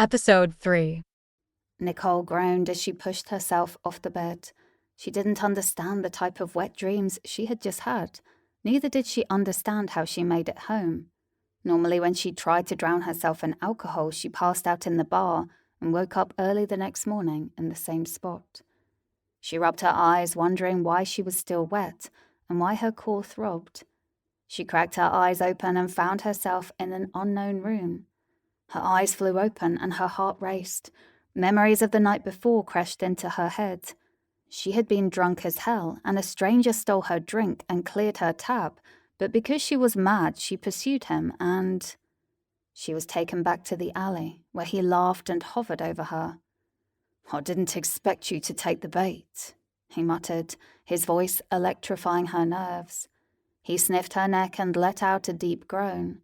Episode 3. Nicole groaned as she pushed herself off the bed. She didn't understand the type of wet dreams she had just had. Neither did she understand how she made it home. Normally when she tried to drown herself in alcohol, she passed out in the bar and woke up early the next morning in the same spot. She rubbed her eyes, wondering why she was still wet and why her core throbbed. She cracked her eyes open and found herself in an unknown room. Her eyes flew open and her heart raced. Memories of the night before crashed into her head. She had been drunk as hell, and a stranger stole her drink and cleared her tab, but because she was mad, she pursued him and... She was taken back to the alley, where he laughed and hovered over her. "I didn't expect you to take the bait," he muttered, his voice electrifying her nerves. He sniffed her neck and let out a deep groan.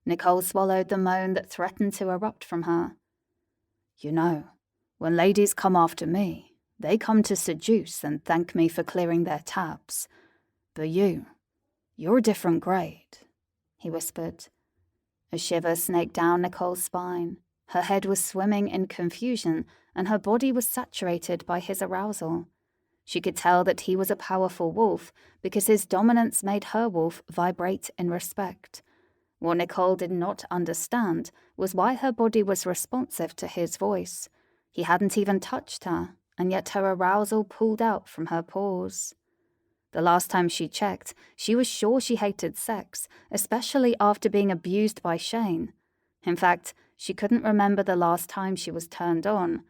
Nicole swallowed the moan that threatened to erupt from her. "You know, when ladies come after me, they come to seduce and thank me for clearing their tabs. But you're a different grade," he whispered. A shiver snaked down Nicole's spine. Her head was swimming in confusion, and her body was saturated by his arousal. She could tell that he was a powerful wolf because his dominance made her wolf vibrate in respect. What Nicole did not understand was why her body was responsive to his voice. He hadn't even touched her, and yet her arousal pulled out from her pores. The last time she checked, she was sure she hated sex, especially after being abused by Shane. In fact, she couldn't remember the last time she was turned on,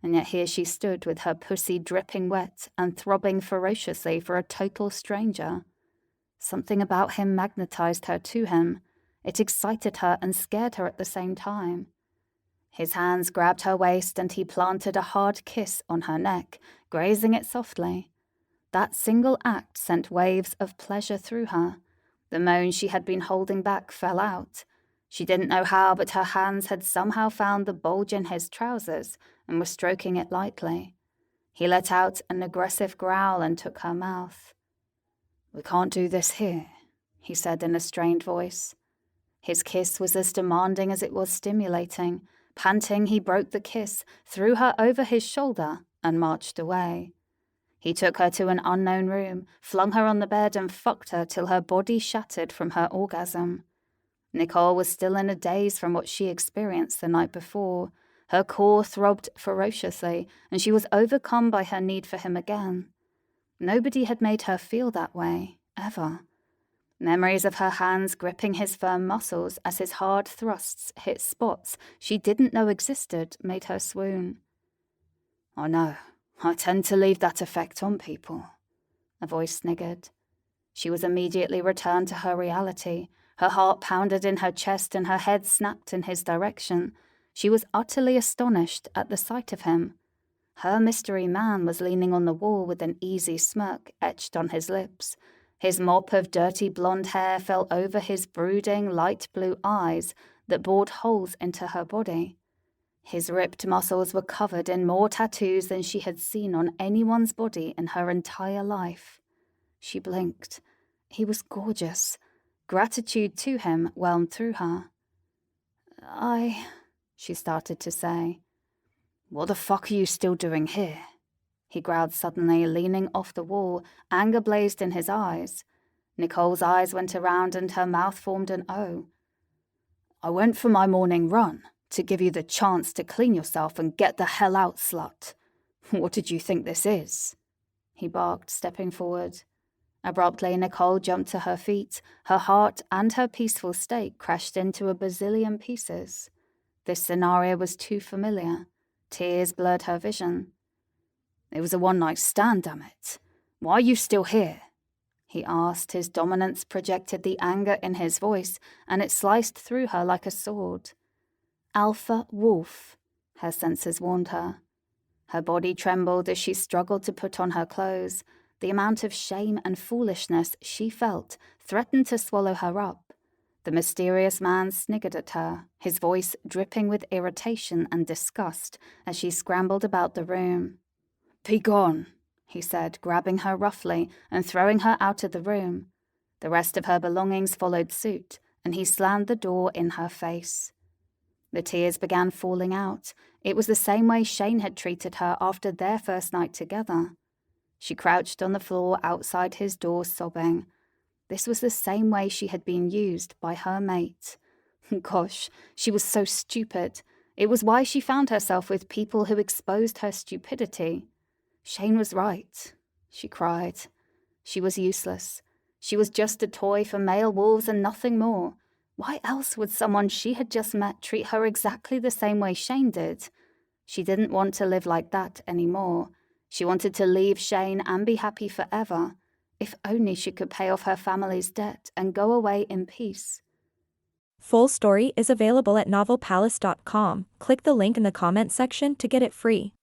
and yet here she stood with her pussy dripping wet and throbbing ferociously for a total stranger. Something about him magnetized her to him. It excited her and scared her at the same time. His hands grabbed her waist and he planted a hard kiss on her neck, grazing it softly. That single act sent waves of pleasure through her. The moan she had been holding back fell out. She didn't know how, but her hands had somehow found the bulge in his trousers and were stroking it lightly. He let out an aggressive growl and took her mouth. "We can't do this here," he said in a strained voice. His kiss was as demanding as it was stimulating. Panting, he broke the kiss, threw her over his shoulder, and marched away. He took her to an unknown room, flung her on the bed, and fucked her till her body shattered from her orgasm. Nicole was still in a daze from what she experienced the night before. Her core throbbed ferociously, and she was overcome by her need for him again. Nobody had made her feel that way, ever. Memories of her hands gripping his firm muscles as his hard thrusts hit spots she didn't know existed made her swoon. "I know, I tend to leave that effect on people," a voice sniggered. She was immediately returned to her reality. Her heart pounded in her chest and her head snapped in his direction. She was utterly astonished at the sight of him. Her mystery man was leaning on the wall with an easy smirk etched on his lips. His mop of dirty blonde hair fell over his brooding, light blue eyes that bored holes into her body. His ripped muscles were covered in more tattoos than she had seen on anyone's body in her entire life. She blinked. He was gorgeous. Gratitude to him whelmed through her. She started to say. "What the fuck are you still doing here?" he growled suddenly, leaning off the wall. Anger blazed in his eyes. Nicole's eyes went around and her mouth formed an O. "I went for my morning run, to give you the chance to clean yourself and get the hell out, slut. What did you think this is?" he barked, stepping forward. Abruptly, Nicole jumped to her feet. Her heart and her peaceful state crashed into a bazillion pieces. This scenario was too familiar. Tears blurred her vision. "It was a one-night stand, damn it. Why are you still here?" he asked. His dominance projected the anger in his voice, and it sliced through her like a sword. Alpha wolf, her senses warned her. Her body trembled as she struggled to put on her clothes. The amount of shame and foolishness she felt threatened to swallow her up. The mysterious man sniggered at her, his voice dripping with irritation and disgust as she scrambled about the room. "Be gone," he said, grabbing her roughly and throwing her out of the room. The rest of her belongings followed suit, and he slammed the door in her face. The tears began falling out. It was the same way Shane had treated her after their first night together. She crouched on the floor outside his door, sobbing. This was the same way she had been used by her mate. Gosh, she was so stupid. It was why she found herself with people who exposed her stupidity. Shane was right. She cried. She was useless. She was just a toy for male wolves and nothing more. Why else would someone she had just met treat her exactly the same way Shane did? She didn't want to live like that anymore. She wanted to leave Shane and be happy forever. If only she could pay off her family's debt and go away in peace. Full story is available at novelpalace.com. Click the link in the comment section to get it free.